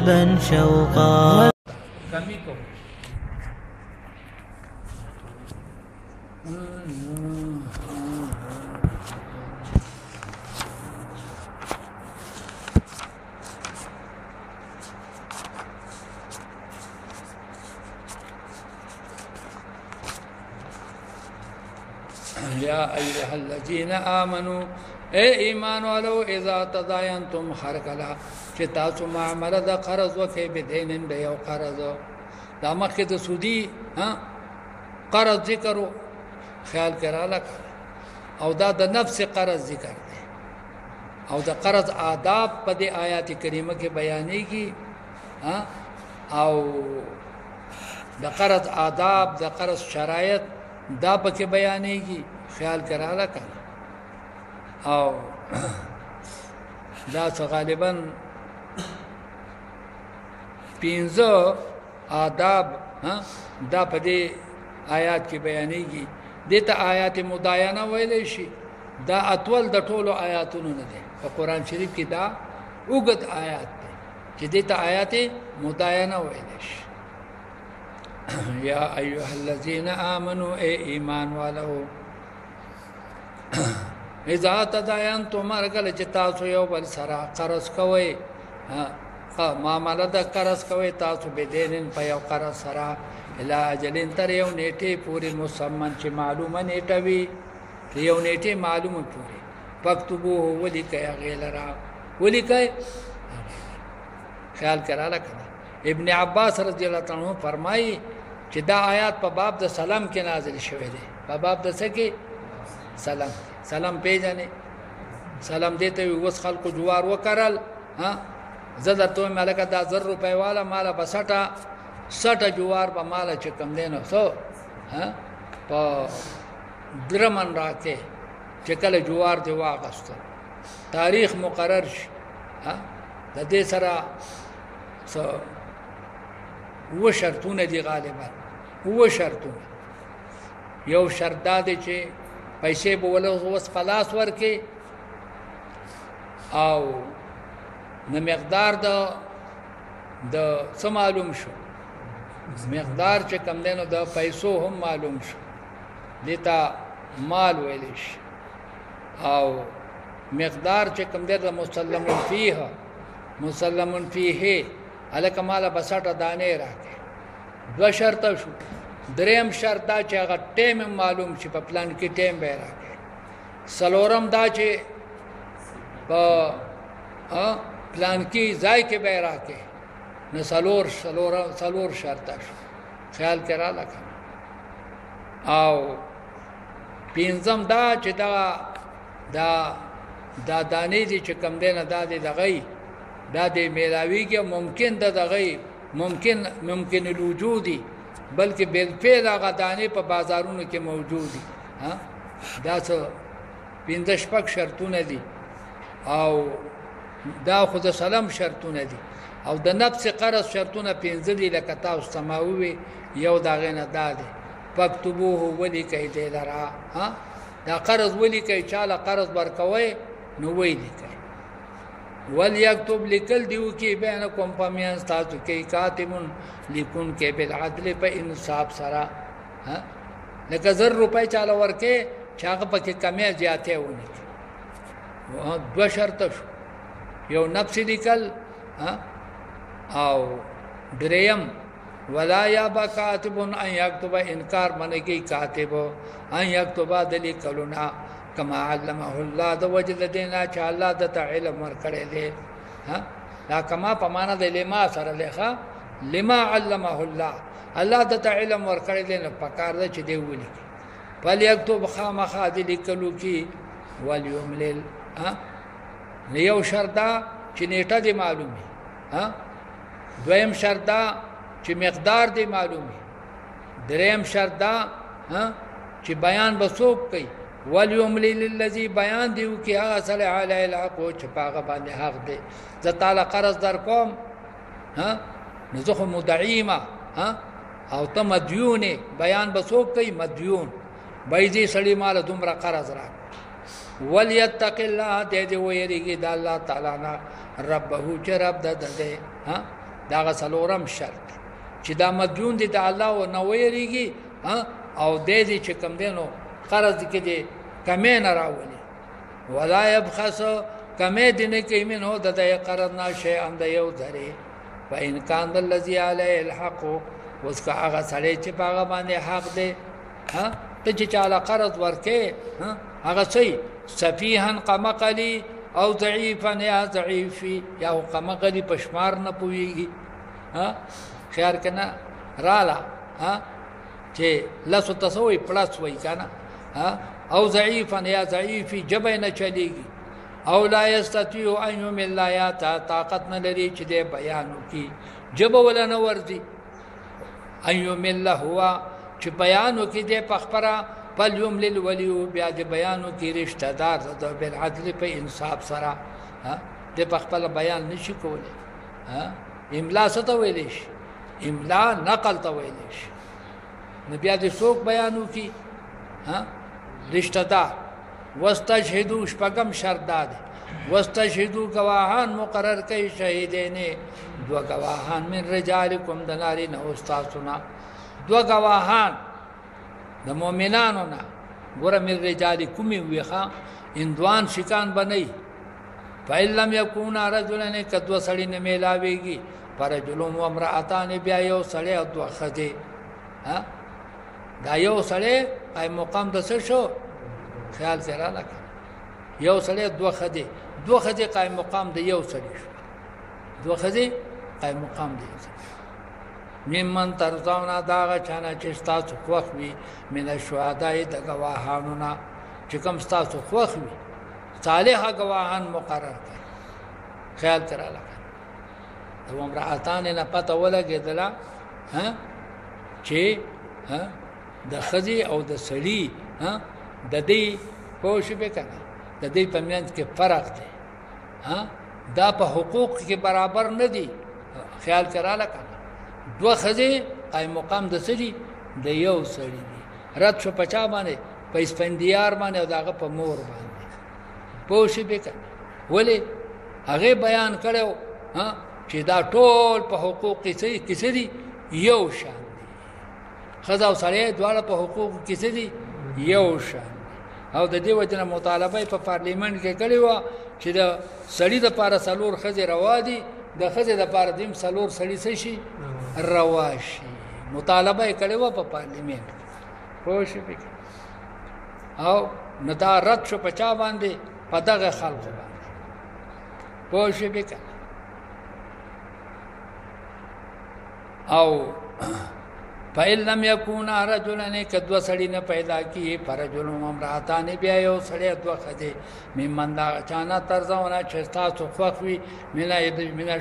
قلبا شوقا. يا أيها الذين آمنوا اے ایمان والو اذا تداینتم حرکلا چې تاسو معامله د قرض وکړئ بدینن د یو قرض دا مخکې د سودی قرض ذکرو خیال کړه او دا د نفس قرض ذکر دی او د قرض آداب په دې آیات کریمه کې بیانېږي او د قرض آداب د قرض شرایط دا پکې بیانېږي خیال کړه او دا غالبا 15 آداب دا په دې آیات کې بیانېږي دته آیات مداینه ویلې شي دا اطول د ټولو آیاتونو نه دي په قران شریف کې دا وګت آیات دي چې دته آیات مداینه ویلې شي یا ایها الذین آمنوا ای ایمان والو اذا تداینتم ارګل چې تاسو یو بل سره قرض کوئ معامله د قرض کوئ تاسو به دینن په یو قرض سره الی اجلین تر یو نیټه پوری مسمن چې معلومه نیټه وي یو نیټه معلومه پوری پکتبوه ولیکای غیلرا ولیکای خیال کړه ابن عباس رضی الله عنه فرمایي چې دا آیات په باب د سلام کې نازل شوه دي په باب د څه کې سلام پیژنې سلام دیته وس خلکو جوار وکړل زړه ته ملک دا 1000 روپے والا مال بسټه 60 جوار په مال چې کم دینو سو په درمن راته چې کله جوار دی واغسته تاریخ مقرر شي د دې سره و شرطونه دي غالبا و شرطونه یو شرط دی چې پیسې به ولې وس خلاص ورکې او نو مقدار د څه معلوم شو مقدار چې کم دینو د پیسو هم معلوم شو دیتا مال ویل شي او مقدار چې کم دی د مسلمون فیه الک مال بساټه دانه راکې دو شرط شو دریم شرط دا چې هغه ټیم معلوم شي په پلان کې ټیم به راکې سلورم دا چې په پلان کې ځای کې به راکې نو سلور شرط شو خیال کړه لکه او پینځم دا چې دا دانې دي چې کم دینه دا دي دغې دا د میلاویږي ممکن د دغې ممکن الوجودي بلکې بالفعل هغه دانې په بازارونو کې موجودي دا څه 15 شپږ شرطونه دي او دا خو د سلام شرطونه دي او د نفس قرض شرطونه 15 دي لکه تاسو سماوي یو داغه نه دادي پکتبوه ولیکای دې لرا دا قرض ولیکای چاله قرض ورکوي نو ولیکای وليكتب لكل دیو کې بینکم پمیان تاسو کې کاتبون لیکون کې بالعدل په انصاف سره لکه 1000 روپے چاله ورکه چاغه پکې کمی زیاته ونه دو شرط شو یو نفس لیکل او دریم ولا يابا كاتب ان يكتب انکار منه کی کاتب ان يكتب دلی کلنا کما علمه الله د وجد دینا چې الله د علم ورکړي دي دا کما په معنا د لما سره لخوا لما علمه الله د علم ورکړي دي نه پکار ده چې دی ولي فل يكتب خامخا دلی کلو کی وليملل یو شرط دا چې نیټه دی معلومي دویم شرط دا چې مقدار دی معلومي دریم شرط دا چې بیان بسوک کوي وليملل الذي بیان دیو کې هغه سره علی الحق او چې پاغه باندې حق دی ز تعالی قرض در کوم نزخ مدعیمه او ته مدیون بیان بسوک کوي مدیون بایزي سړی مال دومره قرض را وليتق الله دې ويریږي د الله تعالی نه ربه چې رب د دې دا څلورم شرط چې دا مدیون دي د الله او نه ویریږي او دې دې چې کم دینو قرض کې دې کمې نه راولي ولا يبخس کمې دې نه کې منه د دې قرض نه شي اند یو ذری فإن كان الذي عليه الحق وسکه هغه سړی چې هغه باندې حق دی ته چې چاله قرض ورکې هغه صحیح سفيها قمقلي او ضعيفا يا ضعيفي یا قمقلي پشمار نه پويږي خیر کنه رالا چې لاسو تسوي پلاس وای کنه او ضعيفا يا ضعيفي جبینه چلیږي او لا يستطيع ان يمل یا طاقت نه لري چې د بیان کی جب ولا نه ورځي ان يمل هو چې بیان کی د پخپرا بل يمل ولي بیا د بیان کی رشتہ دار د بالعدل په انصاف سره د پخپل بیان نشي کولی املا څه ته ویل شي املا نقل ته ویل شي نبي د څوک بیانو کی رشتہ دار واستشهدوا شپغم شرداد واستشهدوا گواهان مقرر کئ شهیدین دو گواهان من رجالکم دناری نه استادنا دو گواهان د مؤمنانو نه ګور من رجالکم ویخا اندوان شکان بنئ فإن لم يكون رجلن کدو سړی نه میلاویږي فرجل و امرأتان بیا یو سړی او دوه خدي دا یو سړی ای مقام د څه شو خیال سره لکه یو سړی دوه خدي قائم مقام دی یو سړی شو دوه خدي قائم مقام دی ممن ترضاونا داغه چانه چې تاسو خوښ وي من الشهداء د گواهانو نه چې کوم تاسو خوښ وي صالح گواهان مقرر کړي خیال سره لکه د امرأتان نه پته ولګیدله چې د خدي او د سړی د دې پوښ به کنه د دې په منځ کې فرق دی دا په حقوق کې برابر نه دي خیال کراله کنه دوه خزي قائم مقام د سړي د یو سړي دي رات شو پچا باندې په اسپندیار باندې او داغه په مور باندې پوښ به کنه ولی هغه بیان کړو چې دا ټول په حقوق کې څه دي یو شان دي خزا او سړي دواړه په حقوق کې څه دي یو شان او د دې وجنه مطالبه په پارلیمنت کې کړی و چې د سړی د پاره سلور خزه روا دي د خزه د پاره دیم سلور سړی څه شي روا شي مطالبه کړی و په پارلیمنت پوه شئ او ندارت شو پچا باندې په دغه خلق باندې پوه شئ او فإن لم يكون رجلان کدو سړی نه پیدا کی فرجل امراتان بیا یو سړی دوه خدي ممن دا چانا ترزونه چستا تو خوخوي من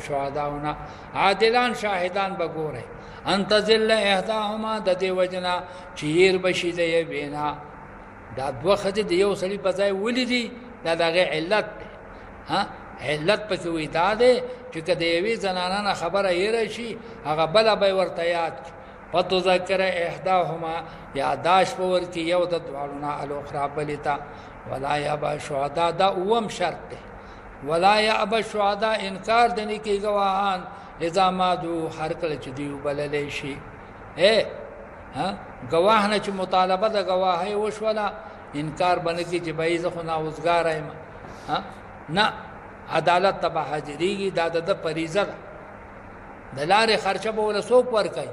شهداونه عادلان شاهدان بګوره انت ذل احداهما د دې وجنا چیر بشي دی وینا دا دوه خدي د یو سړی په ځای ولیدي دا دغه علت علت پکې وې دا ده چې کله یوې زنانه خبره یې راشي هغه بل به ورته یاد پتو ذکر احداهما یاداش پور کې یو د دوالونه الاخرى بلتا ولا یابا شهدا دا اوم شرط ده ولا یابا شهدا انکار دني کې گواهان اذا ما دو هر کله چې دی بللې شي گواه نه چې مطالبه د گواهی وشولا انکار باندې چې بای زه خو ناوزګار یم نه عدالت تبع حاضریږي دا د فریضه ده د لارې خرچه به ول څوک ورکړي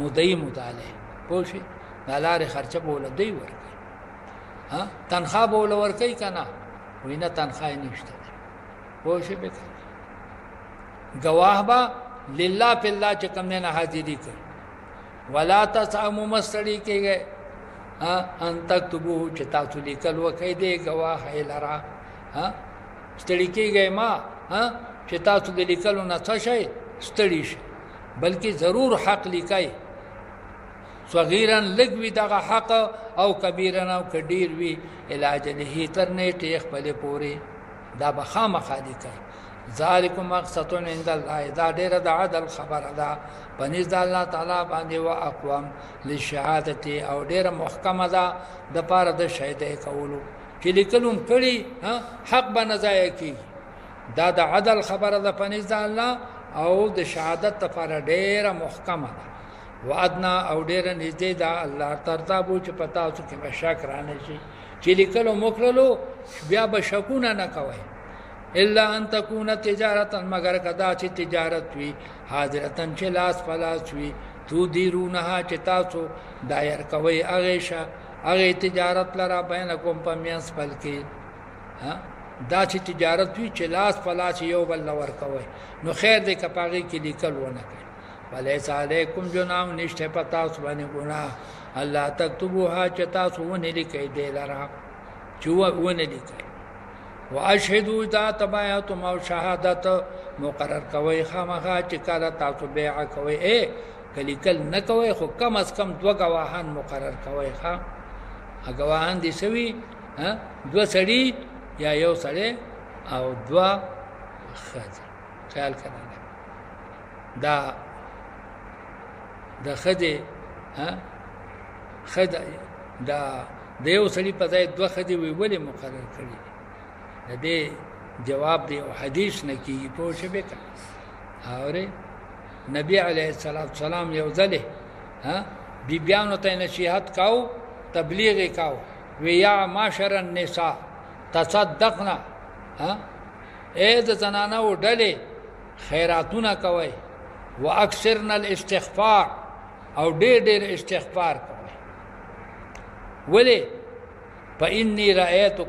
مدعي مطالعه پوه شئ د لارې خرچه به ول دی ورکړي تنخواه به ول ورکړي کنه وینه تنخواه نشته پوه شئ به گواه با لله بالله چې کوم نه حاضری کوي ولا تسعموا مستړي کېږي ان تكتبوه چې تاسو لیکل وکړئ دی گواه لرا ستړي کېږي ما چې تاسو د لیکلو نه څه شي ستړي شي بلکې ضرور حق لیکای صغیرا لګوي دغه حق او کبیرا او کډیر وی علاج له تر نیټه خپل پوري دا بخامه خالي کوي ذالکم مقصد عند الله دا ډیره د عدل خبره ده پنځ د الله تعالی باندې وا اقوام للشهادت او ډیره محکمه ده د پاره د شهادت کولو چې لیکلم کړي حق به نزای کی دا د عدل خبره ده پنځ الله او د شهادت لپاره ډیره محکمه ده وعدنا او ډیره نږدې ده الله ترتابو چې پتا اوس کې بشک رانه شي چې لیکلو مکرلو بیا به شکونه نه کوي الا ان تكون تجارتا مگر کدا چې تجارت وي حاضرتن چې لاس پلاس وي تو دیرونها چې تاسو دایر کوي هغه تجارت لرا بینکم پمیاس پلکی ها دا چې تجارت وی چې لاس پلاس یو بل ور کوي نو خیر دې کپاغي کې لیکل ونه کوي ولیس علیکم جناح نشته پتا اوس باندې ګناه الله تکتبوها چې تاسو ونه لیکي دې لرا چې ونه لیکي واشهدوا اذا تبايعتم او شهادت مقرر کوي خامخا چې کله تاسو بیع کوي کلی کل نه کوي خو کم از کم دو گواهان مقرر کوي ښا گواهان دي سوي دو سړي یا یو سړی او دو ښځې خیال کړه دا د ښځې ښځه دا د یو سړي په ځای دو ښځې وی ولې مقرر کړي د دې جواب دی او حدیث نه کیږي په شبه کا اوره نبی علیه السلام یو ځله بیبیانو ته نصیحت کاو تبلیغ کاو ویا معاشر النساء تصدقنا اے د زنانه ډلې خیراتونه کوي واکثرنا الاستغفار او ډېر استغفار کوي ولی فإني رأيتك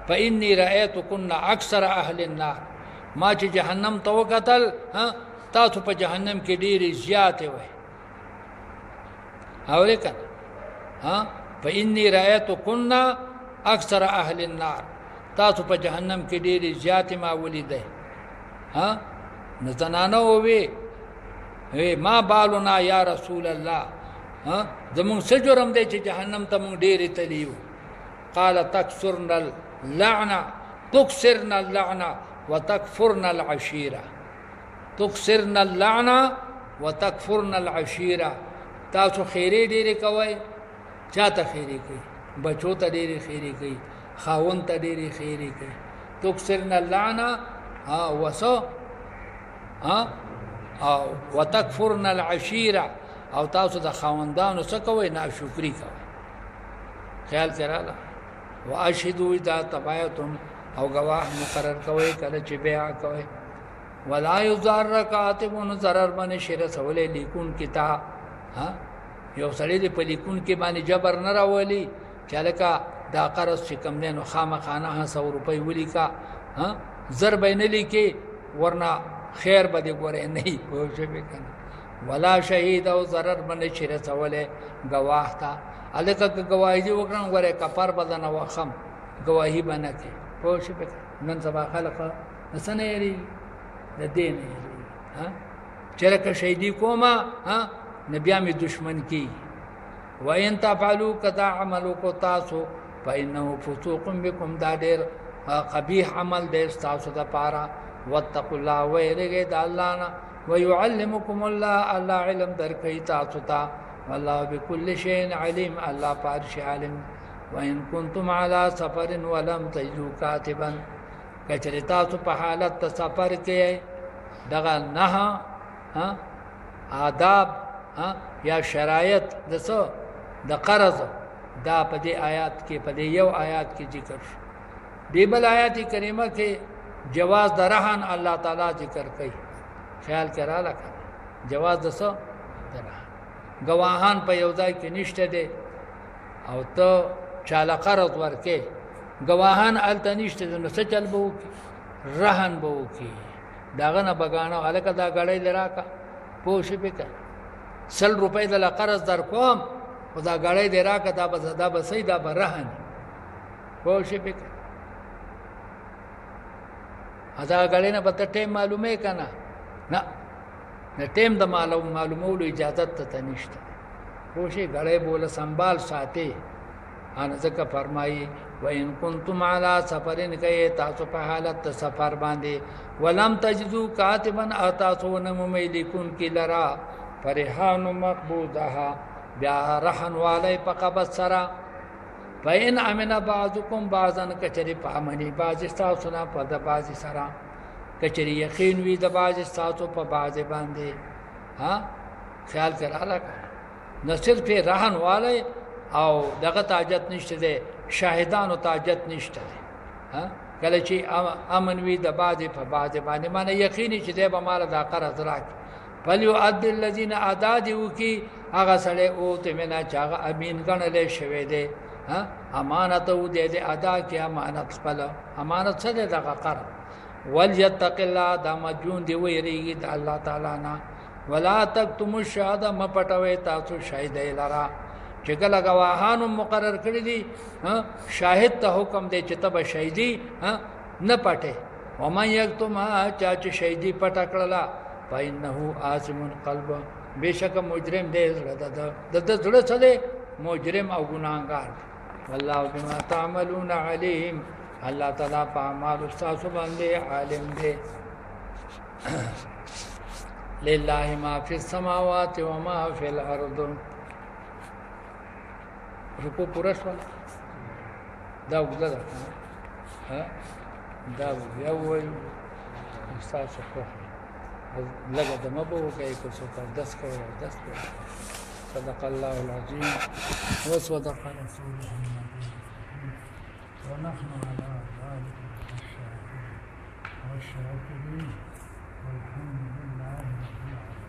فإني رأيتكن أكثر أهل النار ما چې جهنم ته وکتل تاسو په جهنم کې ډېرې زیاتې وي اورې کنه فإني رأيتكن أكثر أهل النار تاسو په جهنم کې ډېرې زیاتې ما ولیدې نزنانه وې ما بالنا یا رسول الله زمون څه جرم دی چې جهنم ته مونږ ډېرې تلیو قال تكسرنا اللعنه وتكفرنا العشيره تكسرنا اللعنه وتكفرنا العشيره تاسو خیره ډېرې کوي چاته خیره کوي بچو ته ډېرې خیره کوي خاون ته ډېرې خیره کوي تكسرنا اللعنه وسو او وتكفرنا العشيره او تاسو د خاوندانو څخه کوي ناشکری کوي خیال کړه واشهدوا اذا تبايعتم او گواه مقرر کوي کله چې بیع کوي ولا يضر كاتب ضرر باندې شر سوالې لیکون کتاب یو سړی دې په لیکون کې باندې جبر نه راولي چې لکه دا قرض چې کم نه نو خامخانه 100 روپۍ ولیکا زر بین لیکي ورنه خیر به دې ګورې نه پوه شئ کنه ولا شهید او ضرر باندې شر سوالې گواه تا الکه گواہی دی وکړم غره کفر بدن وخم گواہی باندې کې پوه شئ نن سبا خلق نسنه یری د دین چرته شهیدی کوما نبي امي دشمن کی وان تفعلوا كذا عملوا کو تاسو فانه فسوق بكم دا ډیر قبیح عمل دې تاسو د پاره واتقوا الله ويرګه د الله نه ويعلمكم الله الله علم درکې تاسو ته والله بكل شيء عليم الله پارش عالم وان كنتم على سفر ولم تجدوا كاتبا کچری تاسو په حالت سفر کې دغه نه آداب یا شرایط د قرض دا په دې آیات کې په دې یو آیات کې ذکر شو دی بل آیات کریمه کې جواز د رهن الله تعالی ذکر کوي خیال کرا لکه جواز د څه گواهان په یو ځای کې نشته دي او ته چاله قرض ورکې گواهان الته نشته نو څه چل بو رهن بو کې داغه نه بغانو الکه دا غړې لراکا پوښ پکې 100 روپۍ د قرض در کوم خدا غړې لراکا دا به سیدا به رهن پوښ پکې ادا غړې نه به ته معلومه کنا نه د ټیم د معلومولو اجازه ته نشته پوښي غړې بوله سنبال ساتي ان ځکه فرمایي وان کنتم علی سفرین کای تاسو په حالت سفر باندې ولم تجدوا کاتبا اتاسو نممیلکون کی لرا فرحان مقبوضها بیا رهن والی په قبض سره فإن امن بعضکم بعضا کچری پامنی بعض تاسو نه په د بعض سره کچری یقین وی د بعض تاسو په بعض باندې ها خیال کړه نو صرف رهن والے او دغه تاجت نشته ده شاهدانو تاجت نشته ده ها کله چې امن وی د بعض په بعض باندې معنی یقیني چې ده به مال د قرض راکړي فلیو عد الذين اعدادو کی هغه سره او ته منا چاغه امین غنلې شوی ده ها امانت او دې ادا کی امانت خپل امانت څه ده دغه قرض وليتق الله د مجون دی ویریږي د الله تعالی نه ولا تکتم الشهاده مپټوي تاسو شاهد لرا چې کله گواهانو مقرر کړی دي شاهد ته حکم دی چې تب شهیدی نه پټه ومن یکتم چا چې شهیدی پټ کړلا فإنه آثم قلب بشک مجرم دی د زړه څه دی مجرم او ګناهګار والله بما تعملون علیم الله تعالی په اعمال تاسو باندې عالم دی لله ما فی السماوات و ما فی الارض رکو پورا شو دا وګړه ها دا یو وای استاد څه لګه د مبو کوي کو څه پر 10 کوي 10 صدق الله العظیم وصدق رسوله ونحن على ذلك الشاهدين والشاكرين والحمد لله رب العالمين